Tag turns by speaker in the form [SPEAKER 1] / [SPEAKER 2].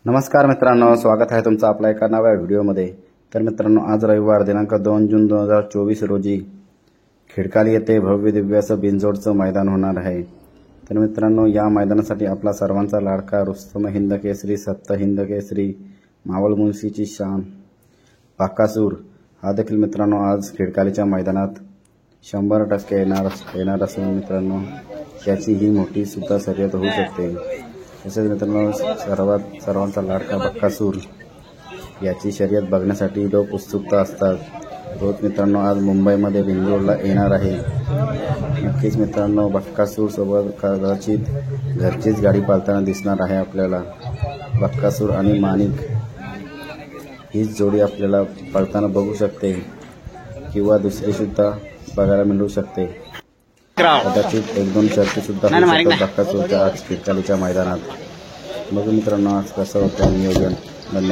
[SPEAKER 1] नमस्कार मित्रांनो, स्वागत आहे तुमचं आपल्या एका नव्या व्हिडिओमध्ये। तर मित्रांनो, आज रविवार दिनांक 2 जून 2024 रोजी खिडकाली येथे भव्य दिव्य असं बिनजोडचं मैदान होणार आहे। तर मित्रांनो, या मैदानासाठी आपला सर्वांचा लाडका रुस्तम हिंद केसरी, सप्त हिंद केसरी, मावळ मुन्सीची शान बकासूर हा देखील मित्रांनो आज खिडकालीच्या मैदानात 100% येणार असून मित्रांनो याची ही मोठी सुद्धा शर्यत होऊ शकते। तसेच मित्रांनो, सर्वांचा लाडका बकासूर याची शर्यत बघण्यासाठी लोक उत्सुकता असतात। रोज मित्रांनो आज मुंबईमध्ये बिनजोडला येणार आहे। नक्कीच मित्रांनो, बकासूर सोबत कदाचित घरचीच गाडी पाळताना दिसणार आहे आपल्याला। बकासूर आणि माणिक हीच जोडी आपल्याला पळताना बघू शकते होऊ दुसरी सुद्धा बघायला मिळू शकते। कदाचित 1-2 शर्ती सुद्धा होऊ शकतात बकासूरच्या आज खिडकालीच्या मैदानात। बघू मित्रांनो आज कसं होतं नियोजन। धन्यवाद।